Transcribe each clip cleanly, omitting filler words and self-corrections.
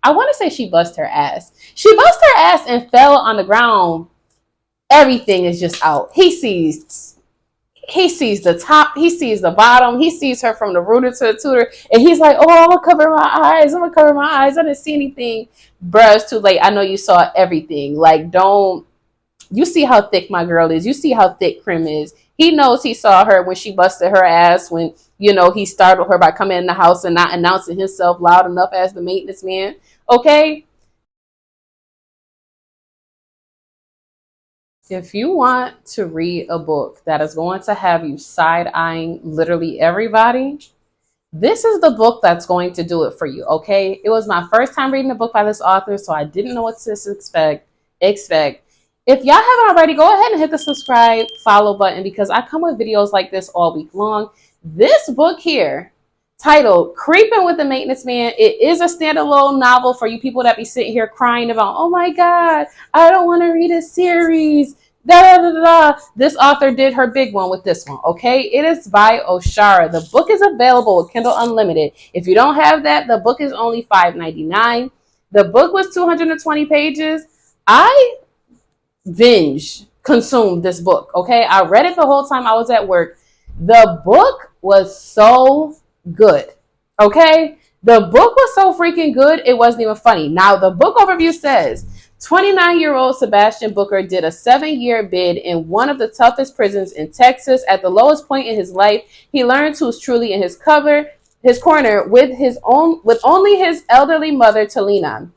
I want to say she bust her ass. She bust her ass and fell on the ground. Everything is just out. He sees the top, he sees the bottom, he sees her from the rooter to the tutor, and he's like, oh, I'm gonna cover my eyes, I'm gonna cover my eyes, I didn't see anything. Bruh, it's too late. I know you saw everything. Like, don't, you see how thick my girl is, you see how thick Crim is. He knows he saw her when she busted her ass, when, you know, he startled her by coming in the house and not announcing himself loud enough as the maintenance man. Okay, if you want to read a book that is going to have you side eyeing literally everybody, this is the book that's going to do it for you. Okay, it was my first time reading a book by this author, so I didn't know what to expect. If y'all haven't already, go ahead and hit the subscribe, follow button, because I come with videos like this all week long. This book here, titled Creepin with the Maintenance Man, it is a standalone novel for you people that be sitting here crying about, oh my God, I don't want to read a series. Da, da, da, da. This author did her big one with this one, okay? It is by Oshara. The book is available with Kindle Unlimited. If you don't have that, the book is only $5.99. The book was 220 pages. I binge consumed this book, okay? I read it the whole time I was at work. The book was so good, okay? The book was so freaking good, it wasn't even funny. Now, the book overview says 29-year-old Sebastian Booker did a 7-year bid in one of the toughest prisons in Texas. At the lowest point in his life, he learns who's truly in his corner with only his elderly mother, Talina.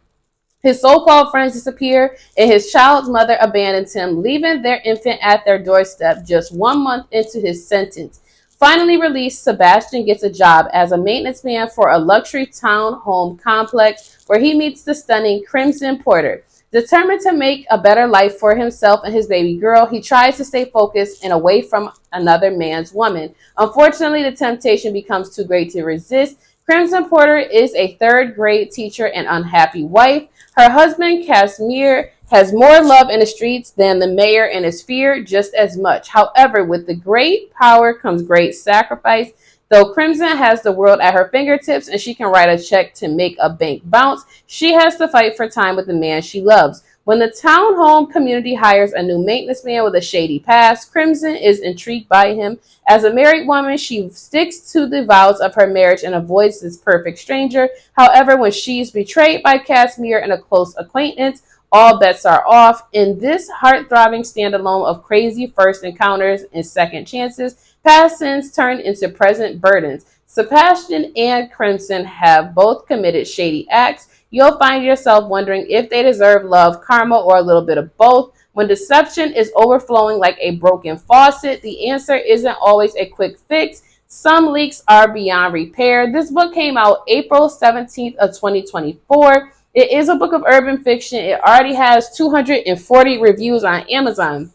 His so-called friends disappear, and his child's mother abandons him, leaving their infant at their doorstep just 1 month into his sentence. Finally released, Sebastian gets a job as a maintenance man for a luxury townhome complex where he meets the stunning Crimson Porter. Determined to make a better life for himself and his baby girl, he tries to stay focused and away from another man's woman. Unfortunately, the temptation becomes too great to resist. Crimson Porter is a third-grade teacher and unhappy wife. Her husband, Casimir, has more love in the streets than the mayor and is feared just as much. However, with the great power comes great sacrifice. Though Crimson has the world at her fingertips and she can write a check to make a bank bounce, she has to fight for time with the man she loves. When the townhome community hires a new maintenance man with a shady past, Crimson is intrigued by him. As a married woman, she sticks to the vows of her marriage and avoids this perfect stranger. However, when she's betrayed by Casimir and a close acquaintance, all bets are off. In this heart-throbbing standalone of crazy first encounters and second chances, past sins turn into present burdens. Sebastian and Crimson have both committed shady acts. You'll find yourself wondering if they deserve love, karma, or a little bit of both. When deception is overflowing like a broken faucet, the answer isn't always a quick fix. Some leaks are beyond repair. This book came out April 17th of 2024. It is a book of urban fiction. It already has 240 reviews on Amazon.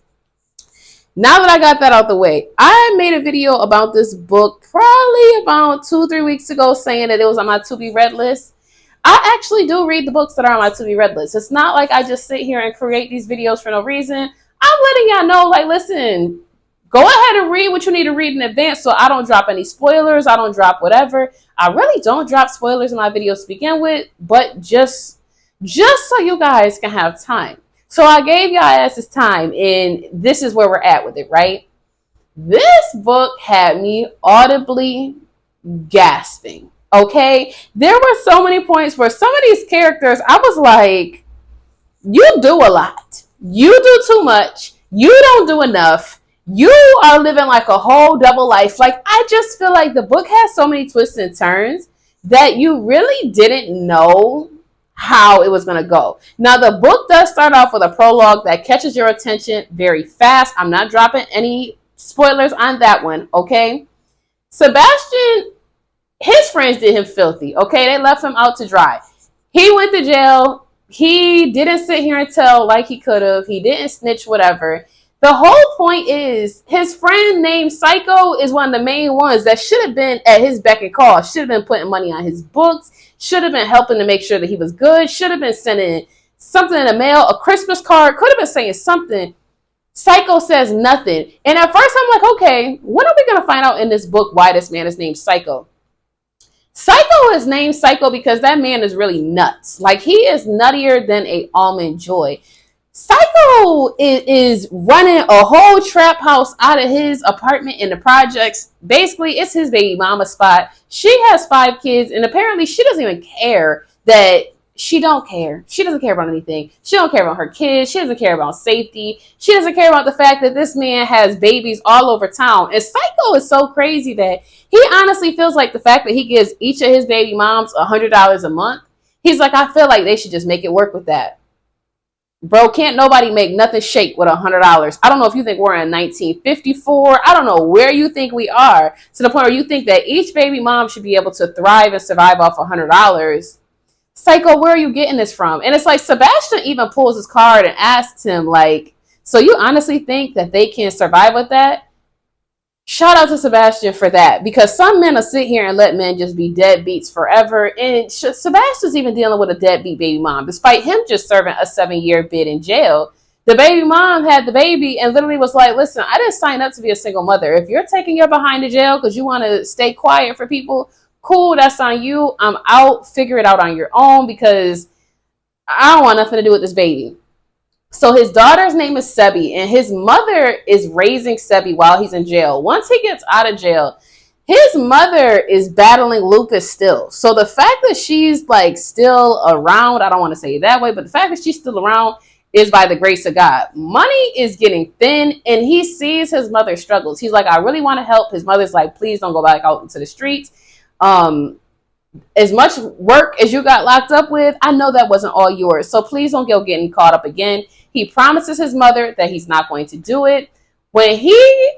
Now that I got that out the way, I made a video about this book probably about 2-3 weeks ago saying that it was on my to-be read list. I actually do read the books that are on my to-be read list. It's not like I just sit here and create these videos for no reason. I'm letting y'all know, like, listen, go ahead and read what you need to read in advance so I don't drop any spoilers. I don't drop whatever. I really don't drop spoilers in my videos to begin with, but just so you guys can have time. So I gave y'all asses time, and this is where we're at with it, right? This book had me audibly gasping, okay? There were so many points where some of these characters, I was like, you do a lot. You do too much. You don't do enough. You are living like a whole double life. Like, I just feel like the book has so many twists and turns that you really didn't know how it was going to go. Now, the book does start off with a prologue that catches your attention very fast. I'm not dropping any spoilers on that one, okay? Sebastian, his friends did him filthy, okay? They left him out to dry. He went to jail. He didn't sit here and tell like he could have. He didn't snitch, whatever. The whole point is his friend named Psycho is one of the main ones that should have been at his beck and call, should have been putting money on his books, should have been helping to make sure that he was good, should have been sending something in the mail, a Christmas card, could have been saying something. Psycho says nothing. And at first I'm like, okay, when are we going to find out in this book why this man is named Psycho? Psycho is named Psycho because that man is really nuts. Like, he is nuttier than a almond joy. Psycho is running a whole trap house out of his apartment in the projects. Basically, it's his baby mama spot. She has 5 kids, and apparently she doesn't even care that she don't care. She doesn't care about anything. She don't care about her kids. She doesn't care about safety. She doesn't care about the fact that this man has babies all over town. And Psycho is so crazy that he honestly feels like the fact that he gives each of his baby moms $100 a month. He's like, I feel like they should just make it work with that. Bro, can't nobody make nothing shake with $100. I don't know if you think we're in 1954. I don't know where you think we are, to the point where you think that each baby mom should be able to thrive and survive off $100. Psycho, where are you getting this from? And it's like Sebastian even pulls his card and asks him, like, so you honestly think that they can survive with that? Shout out to Sebastian for that, because some men will sit here and let men just be deadbeats forever. And Sebastian's even dealing with a deadbeat baby mom, despite him just serving a 7-year bid in jail. The baby mom had the baby and literally was like, listen, I didn't sign up to be a single mother. If you're taking your behind to jail because you want to stay quiet for people, cool, that's on you. I'm out. Figure it out on your own, because I don't want nothing to do with this baby. So his daughter's name is Sebi, and his mother is raising Sebi while he's in jail. Once he gets out of jail, his mother is battling lupus still. So the fact that she's like still around, I don't want to say it that way, but the fact that she's still around is by the grace of God. Money is getting thin, and he sees his mother's struggles. He's like, I really want to help. His mother's like, please don't go back out into the streets. As much work as you got locked up with, I know that wasn't all yours. So please don't go getting caught up again. He promises his mother that he's not going to do it. When he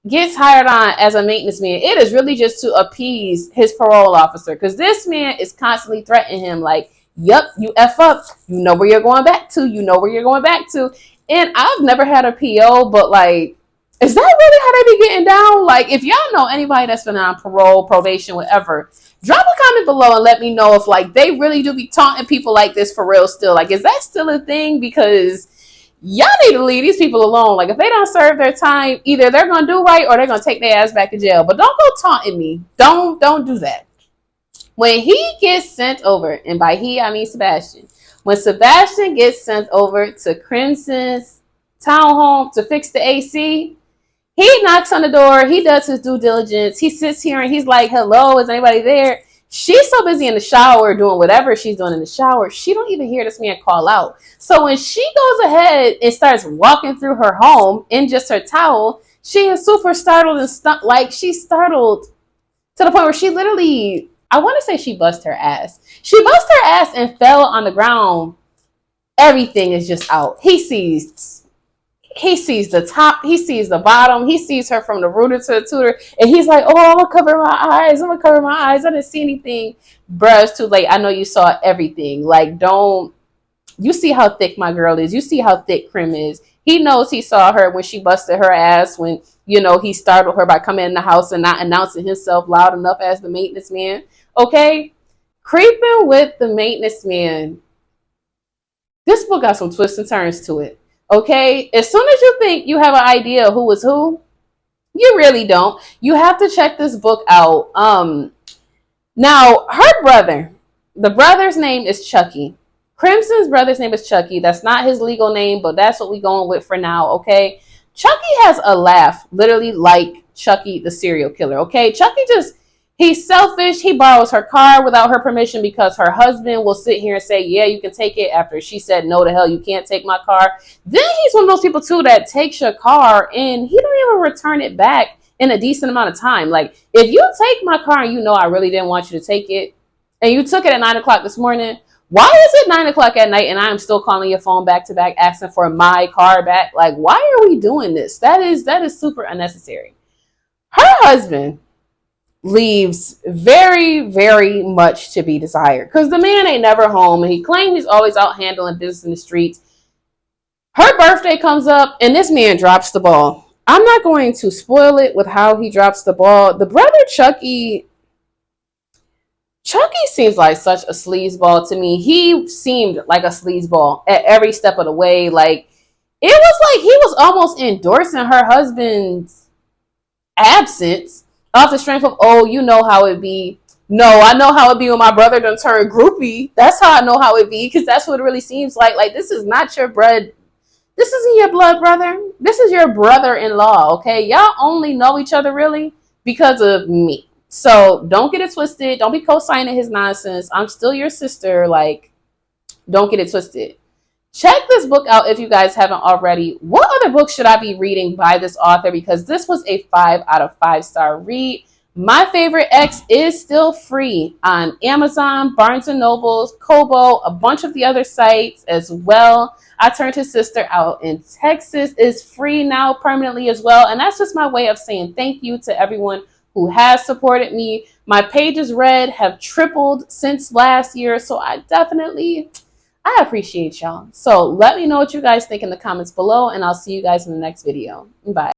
gets hired on as a maintenance man, it is really just to appease his parole officer, because this man is constantly threatening him like, yep, you F up. You know where you're going back to. You know where you're going back to. And I've never had a PO, but like, is that really how they be getting down? Like, if y'all know anybody that's been on parole, probation, whatever, drop a comment below and let me know if like they really do be taunting people like this for real still. Like, is that still a thing? Because y'all need to leave these people alone. Like, if they don't serve their time, either they're gonna do right or they're gonna take their ass back to jail. But don't go taunting me. Don't do that. When he gets sent over, and by he I mean Sebastian, when Sebastian gets sent over to Crimson's townhome to fix the AC, he knocks on the door. He does his due diligence. He sits here and he's like, hello, is anybody there? She's so busy in the shower doing whatever she's doing in the shower, she don't even hear this man call out. So when she goes ahead and starts walking through her home in just her towel, she is super startled and like, she's startled to the point where she literally, I want to say she bust her ass. She bust her ass and fell on the ground. Everything is just out. He sees the top, he sees the bottom, he sees her from the rooter to the tutor, and he's like, oh, I'm gonna cover my eyes, I didn't see anything. Bruh, it's too late. I know you saw everything. Like, don't, you see how thick my girl is, you see how thick Crim is. He knows he saw her when she busted her ass, when, you know, he startled her by coming in the house and not announcing himself loud enough as the maintenance man. Okay, Creepin with the maintenance man. This book got some twists and turns to it. Okay, as soon as you think you have an idea of who is who, you really don't. You have to check this book out. Now, her brother, the brother's name is Chucky. Crimson's brother's name is Chucky. That's not his legal name, but that's what we're going with for now, okay? Chucky has a laugh, literally like Chucky the serial killer, okay? Chucky just, he's selfish. He borrows her car without her permission because her husband will sit here and say, yeah, you can take it, after she said, no, the hell, you can't take my car. Then he's one of those people, too, that takes your car and he don't even return it back in a decent amount of time. Like, if you take my car and you know I really didn't want you to take it, and you took it at 9 o'clock this morning, why is it 9 o'clock at night and I'm still calling your phone back to back asking for my car back? Like, why are we doing this? That is super unnecessary. Her husband leaves very, very much to be desired, because the man ain't never home and he claims he's always out handling business in the streets. Her birthday comes up and this man drops the ball. I'm not going to spoil it with how he drops the ball. The brother Chucky seems like such a sleazeball to me. He seemed like a sleazeball at every step of the way. Like, it was like he was almost endorsing her husband's absence off the strength of, oh, you know how it be. No, I know how it be when my brother done turn groupie. That's how I know how it be, because that's what it really seems like. Like, this is not your blood. This isn't your blood brother. This is your brother-in-law, okay? Y'all only know each other really because of me. So don't get it twisted. Don't be co-signing his nonsense. I'm still your sister. Like, don't get it twisted. Check this book out if you guys haven't already. What other books should I be reading by this author? Because this was a 5 out of 5-star read. My Favorite X is still free on Amazon, Barnes& and Nobles, Kobo, a bunch of the other sites as well. I Turned His Sister Out in Texas is free now permanently as well. And that's just my way of saying thank you to everyone who has supported me. My pages read have tripled since last year, so I appreciate y'all. So let me know what you guys think in the comments below, and I'll see you guys in the next video. Bye.